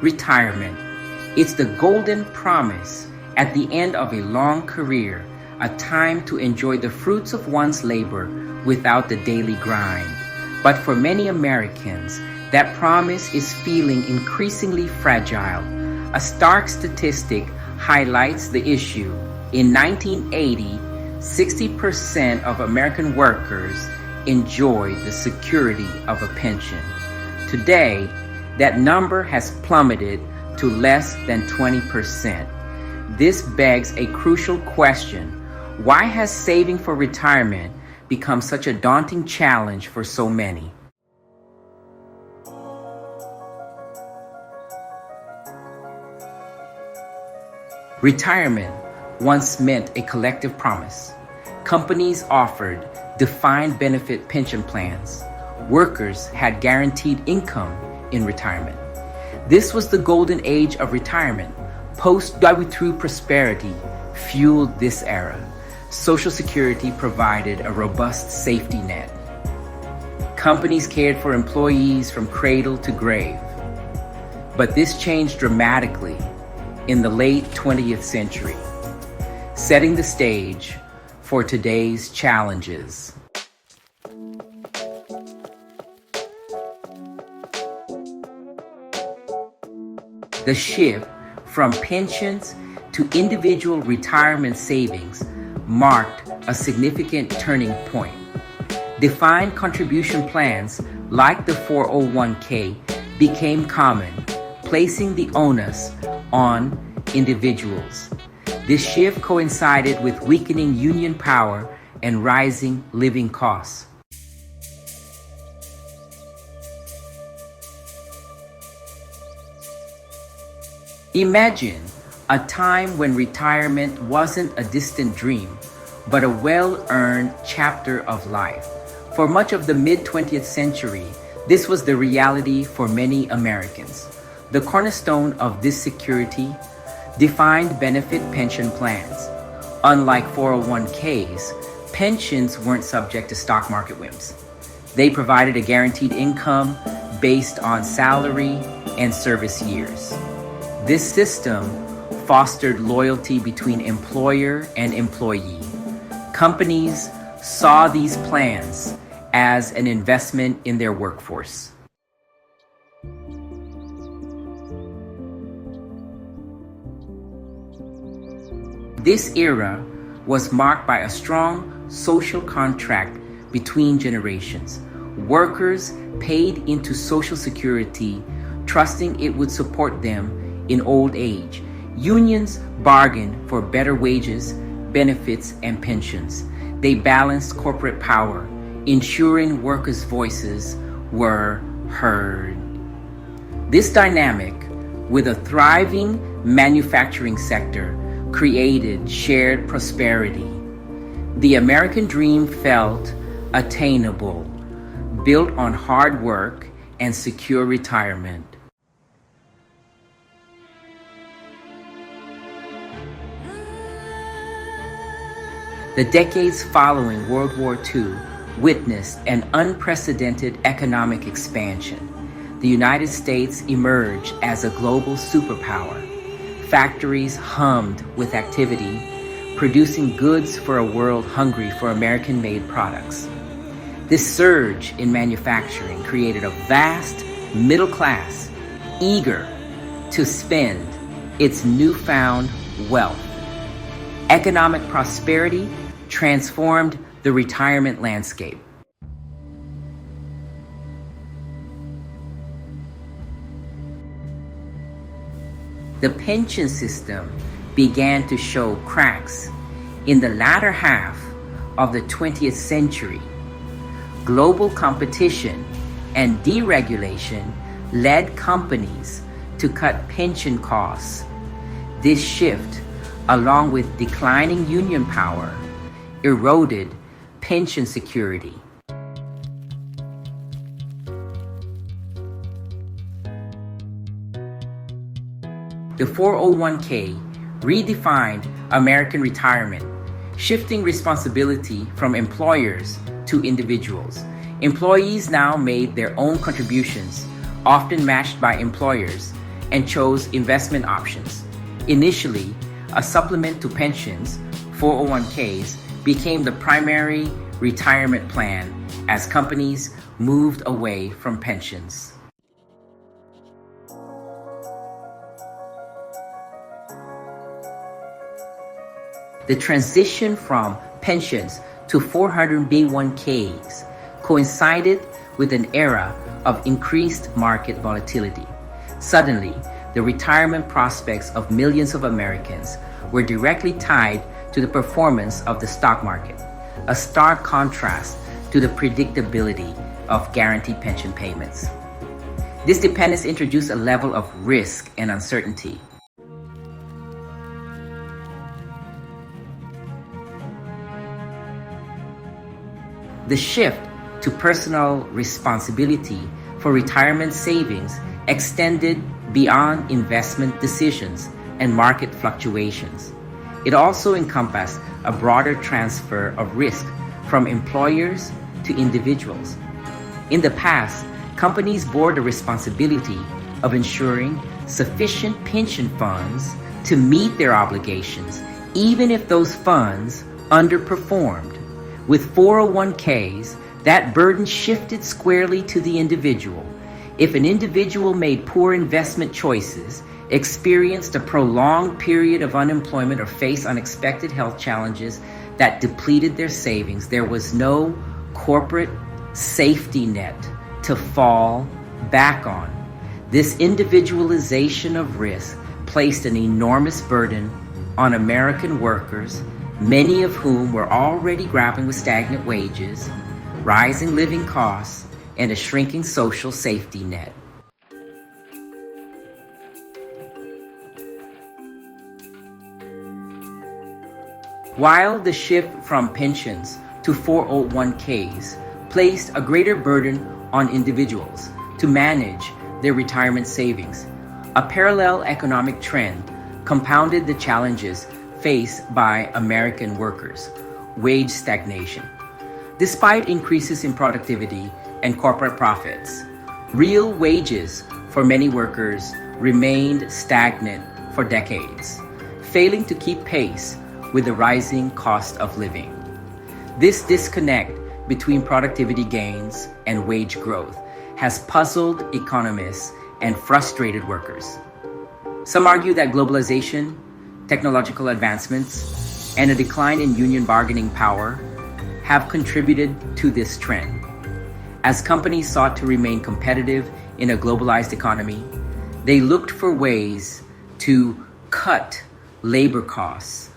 Retirement. It's the golden promise at the end of a long career, a time to enjoy the fruits of one's labor without the daily grind. But for many Americans, that promise is feeling increasingly fragile. A stark statistic highlights the issue. In 1980, 60% of American workers enjoyed the security of a pension. Today, that number has plummeted to less than 20%. This begs a crucial question. Why has saving for retirement become such a daunting challenge for so many? Retirement once meant a collective promise. Companies offered defined benefit pension plans. Workers had guaranteed income in retirement. This was the golden age of retirement. Post-W2 prosperity fueled this era. Social Security provided a robust safety net. Companies cared for employees from cradle to grave. But this changed dramatically in the late 20th century, setting the stage for today's challenges. The shift from pensions to individual retirement savings marked a significant turning point. Defined contribution plans like the 401k became common, placing the onus on individuals. This shift coincided with weakening union power and rising living costs. Imagine a time when retirement wasn't a distant dream, but a well-earned chapter of life. For much of the mid-20th century, this was the reality for many Americans. The cornerstone of this security, defined benefit pension plans. Unlike 401ks, pensions weren't subject to stock market whims. They provided a guaranteed income based on salary and service years. This system fostered loyalty between employer and employee. Companies saw these plans as an investment in their workforce. This era was marked by a strong social contract between generations. Workers paid into Social Security, trusting it would support them in old age. Unions bargained for better wages, benefits, and pensions. They balanced corporate power, ensuring workers' voices were heard. This dynamic, with a thriving manufacturing sector, created shared prosperity. The American dream felt attainable, built on hard work and secure retirement. The decades following World War II witnessed an unprecedented economic expansion. The United States emerged as a global superpower. Factories hummed with activity, producing goods for a world hungry for American-made products. This surge in manufacturing created a vast middle class eager to spend its newfound wealth. Economic prosperity transformed the retirement landscape. The pension system began to show cracks in the latter half of the 20th century. Global competition and deregulation led companies to cut pension costs. This shift, along with declining union power, eroded pension security. The 401k redefined American retirement, shifting responsibility from employers to individuals. Employees now made their own contributions, often matched by employers. and chose investment options. Initially, a supplement to pensions, 401ks, became the primary retirement plan as companies moved away from pensions. The transition from pensions to 401ks coincided with an era of increased market volatility. Suddenly, the retirement prospects of millions of Americans were directly tied to the performance of the stock market, a stark contrast to the predictability of guaranteed pension payments. This dependence introduced a level of risk and uncertainty. The shift to personal responsibility for retirement savings extended beyond investment decisions and market fluctuations. It also encompassed a broader transfer of risk from employers to individuals. In the past, companies bore the responsibility of ensuring sufficient pension funds to meet their obligations, even if those funds underperformed. With 401ks, that burden shifted squarely to the individual. If an individual made poor investment choices, experienced a prolonged period of unemployment, or faced unexpected health challenges that depleted their savings, there was no corporate safety net to fall back on. This individualization of risk placed an enormous burden on American workers, many of whom were already grappling with stagnant wages, rising living costs, and a shrinking social safety net. While the shift from pensions to 401ks placed a greater burden on individuals to manage their retirement savings, a parallel economic trend compounded the challenges faced by American workers: wage stagnation. Despite increases in productivity and corporate profits, real wages for many workers remained stagnant for decades, failing to keep pace with the rising cost of living. This disconnect between productivity gains and wage growth has puzzled economists and frustrated workers. Some argue that globalization, technological advancements, and a decline in union bargaining power have contributed to this trend. As companies sought to remain competitive in a globalized economy, they looked for ways to cut labor costs,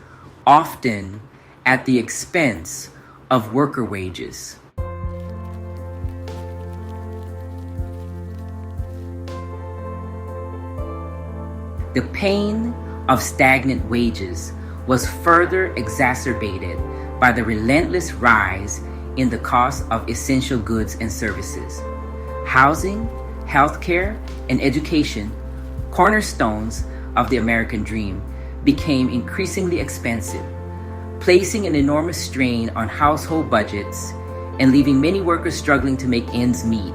often at the expense of worker wages. The pain of stagnant wages was further exacerbated by the relentless rise in the cost of essential goods and services. Housing, healthcare, and education, cornerstones of the American dream, became increasingly expensive, placing an enormous strain on household budgets and leaving many workers struggling to make ends meet,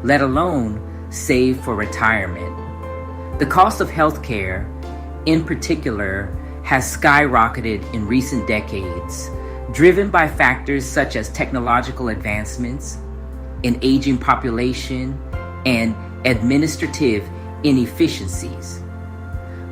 let alone save for retirement. The cost of healthcare, in particular, has skyrocketed in recent decades, driven by factors such as technological advancements, an aging population, and administrative inefficiencies.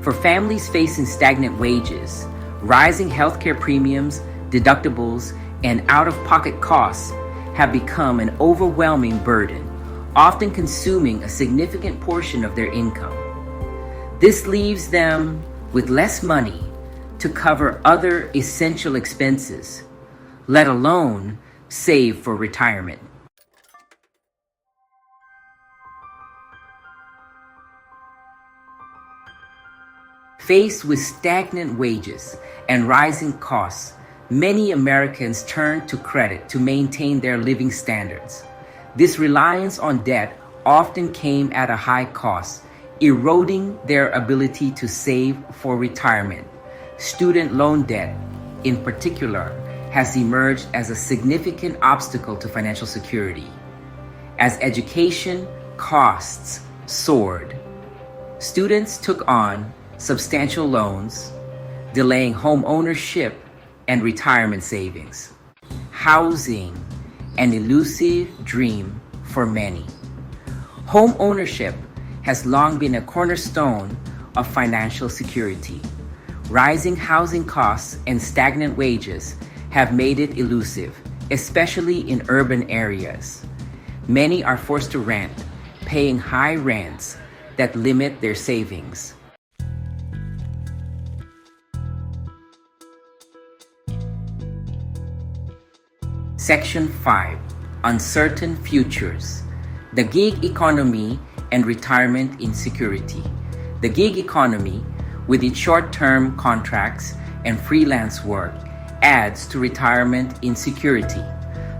For families facing stagnant wages, rising healthcare premiums, deductibles, and out-of-pocket costs have become an overwhelming burden, often consuming a significant portion of their income. This leaves them with less money to cover other essential expenses, let alone save for retirement. Faced with stagnant wages and rising costs, many Americans turn to credit to maintain their living standards. This reliance on debt often came at a high cost, eroding their ability to save for retirement. Student loan debt, in particular, has emerged as a significant obstacle to financial security. As education costs soared, Students took on substantial loans, delaying home ownership and retirement savings. Housing, an elusive dream for many. Home ownership has long been a cornerstone of financial security. Rising housing costs and stagnant wages have made it elusive, especially in urban areas. Many are forced to rent, paying high rents that limit their savings. Section 5. Uncertain Futures. The Gig Economy and Retirement Insecurity. The gig economy, with its short-term contracts and freelance work, adds to retirement insecurity.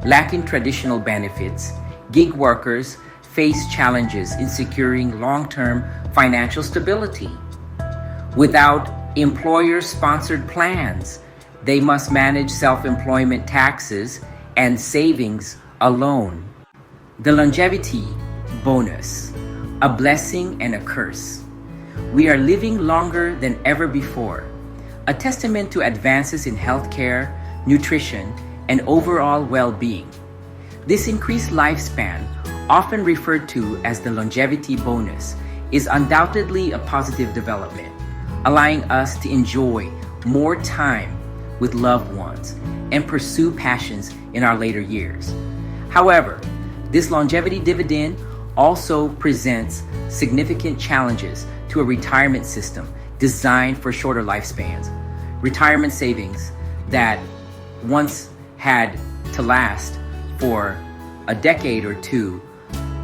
Lacking traditional benefits, gig workers face challenges in securing long-term financial stability. Without employer-sponsored plans, they must manage self-employment taxes and savings alone. The longevity bonus, a blessing and a curse. We are living longer than ever before, a testament to advances in healthcare, nutrition, and overall well-being. This increased lifespan, often referred to as the longevity bonus, is undoubtedly a positive development, allowing us to enjoy more time with loved ones and pursue passions in our later years. However, this longevity dividend also presents significant challenges to a retirement system designed for shorter lifespans. Retirement savings that once had to last for a decade or two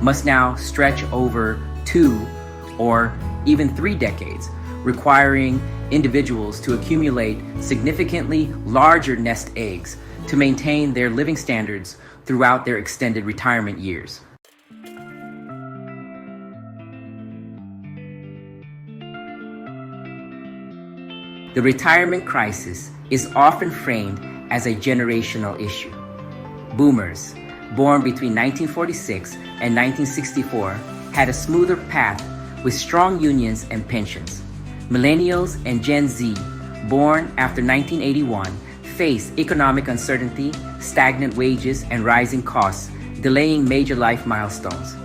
must now stretch over 2 or even 3 decades, requiring individuals to accumulate significantly larger nest eggs to maintain their living standards throughout their extended retirement years. The retirement crisis is often framed as a generational issue. Boomers, born between 1946 and 1964, had a smoother path with strong unions and pensions. Millennials and Gen Z, born after 1981, face economic uncertainty, stagnant wages, and rising costs, delaying major life milestones.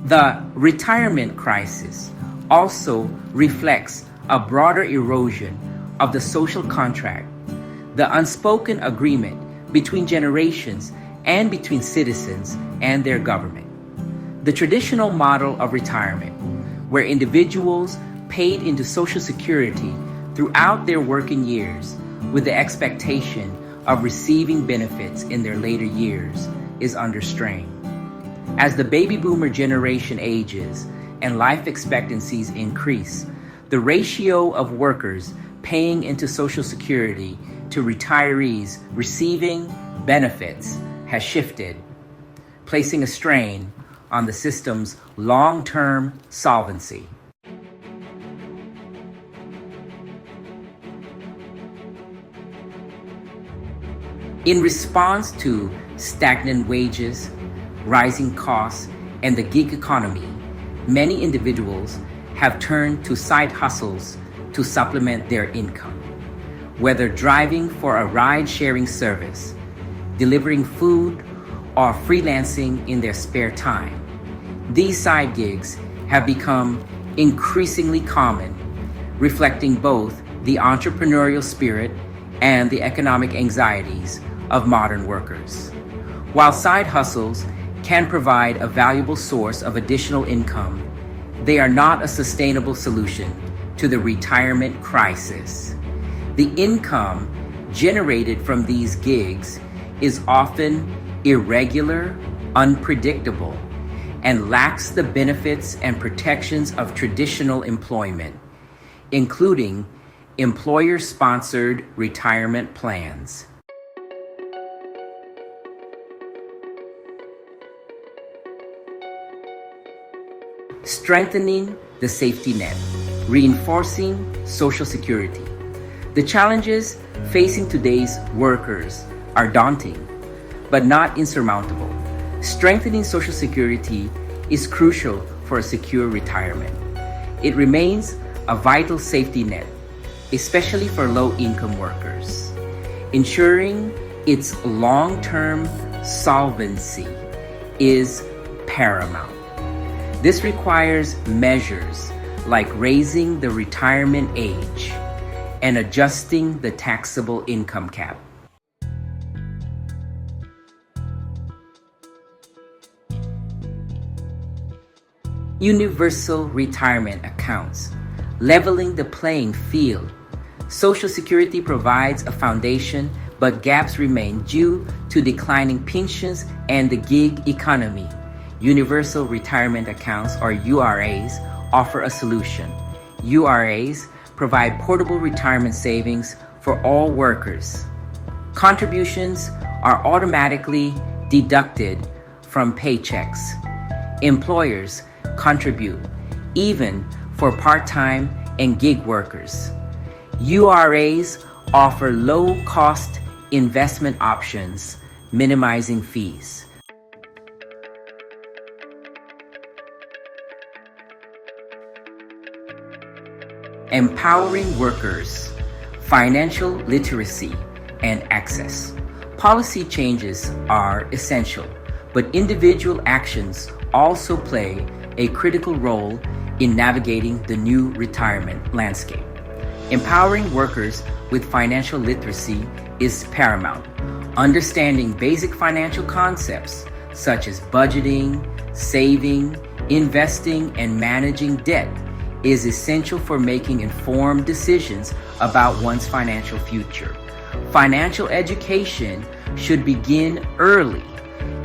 The retirement crisis also reflects a broader erosion of the social contract, the unspoken agreement between generations and between citizens and their government. The traditional model of retirement, where individuals paid into Social Security throughout their working years with the expectation of receiving benefits in their later years, is under strain. As the baby boomer generation ages and life expectancies increase, the ratio of workers paying into Social Security to retirees receiving benefits has shifted, placing a strain on the system's long-term solvency. In response to stagnant wages, rising costs, and the gig economy, many individuals have turned to side hustles to supplement their income. Whether driving for a ride-sharing service, delivering food, or freelancing in their spare time, these side gigs have become increasingly common, reflecting both the entrepreneurial spirit and the economic anxieties of modern workers. While side hustles can provide a valuable source of additional income, they are not a sustainable solution to the retirement crisis. The income generated from these gigs is often irregular, unpredictable, and lacks the benefits and protections of traditional employment, including employer-sponsored retirement plans. Strengthening the safety net, reinforcing Social Security. The challenges facing today's workers are daunting, but not insurmountable. Strengthening Social Security is crucial for a secure retirement. It remains a vital safety net, especially for low-income workers. Ensuring its long-term solvency is paramount. This requires measures like raising the retirement age and adjusting the taxable income cap. Universal retirement accounts, leveling the playing field. Social Security provides a foundation, but gaps remain due to declining pensions and the gig economy. Universal retirement accounts, or URAs, offer a solution. URAs provide portable retirement savings for all workers. Contributions are automatically deducted from paychecks. Employers contribute even for part-time and gig workers. URAs offer low-cost investment options, minimizing fees. Empowering workers, financial literacy, and access. Policy changes are essential, but individual actions also play a critical role in navigating the new retirement landscape. Empowering workers with financial literacy is paramount. Understanding basic financial concepts such as budgeting, saving, investing, and managing debt is essential for making informed decisions about one's financial future. Financial education should begin early,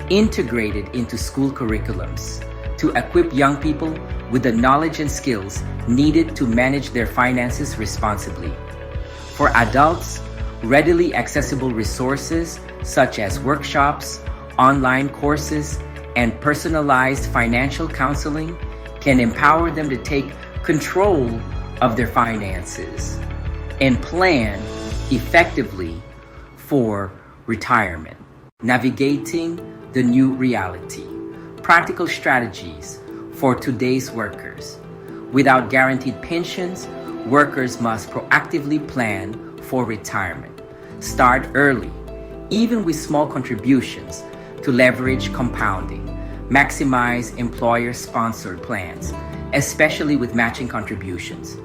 integrated into school curriculums, to equip young people with the knowledge and skills needed to manage their finances responsibly. For adults, readily accessible resources such as workshops, online courses, and personalized financial counseling can empower them to take control of their finances and plan effectively for retirement. Navigating the new reality. Practical strategies for today's workers. Without guaranteed pensions, workers must proactively plan for retirement. Start early, even with small contributions, to leverage compounding. Maximize employer-sponsored plans, especially with matching contributions.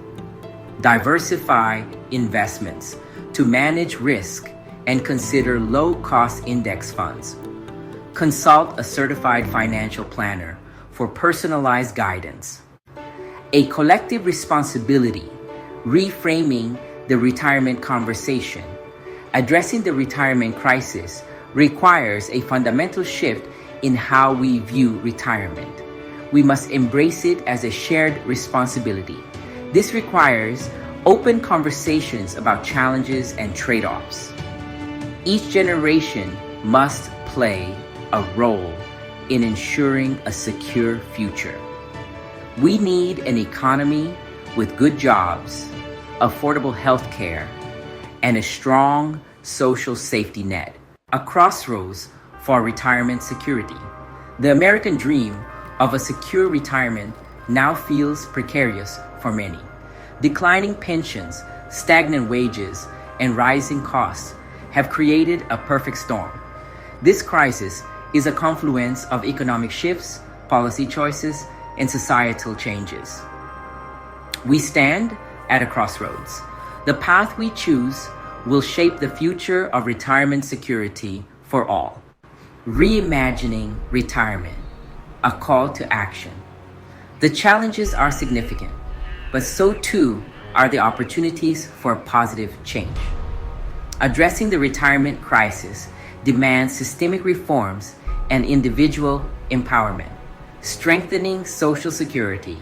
Diversify investments to manage risk and consider low-cost index funds. Consult a certified financial planner for personalized guidance. A collective responsibility, reframing the retirement conversation. Addressing the retirement crisis requires a fundamental shift in how we view retirement. We must embrace it as a shared responsibility. This requires open conversations about challenges and trade-offs. Each generation must play a role in ensuring a secure future. We need an economy with good jobs, affordable health care, and a strong social safety net. A crossroads for retirement security. The American dream of a secure retirement now feels precarious for many. Declining pensions, stagnant wages, and rising costs have created a perfect storm. This crisis is a confluence of economic shifts, policy choices, and societal changes. We stand at a crossroads. The path we choose will shape the future of retirement security for all. Reimagining retirement, a call to action. The challenges are significant, but so too are the opportunities for positive change. Addressing the retirement crisis demands systemic reforms and individual empowerment. Strengthening Social Security,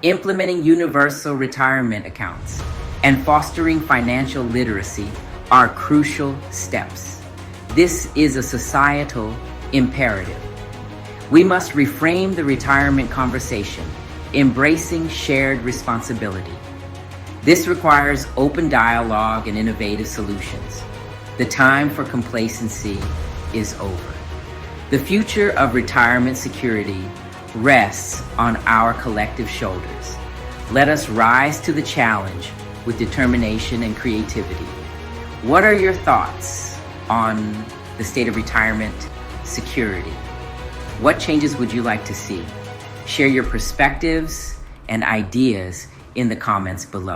implementing universal retirement accounts, and fostering financial literacy are crucial steps. This is a societal imperative. We must reframe the retirement conversation, embracing shared responsibility. This requires open dialogue and innovative solutions. The time for complacency is over. The future of retirement security rests on our collective shoulders. Let us rise to the challenge with determination and creativity. What are your thoughts on the state of retirement security? What changes would you like to see? Share your perspectives and ideas in the comments below.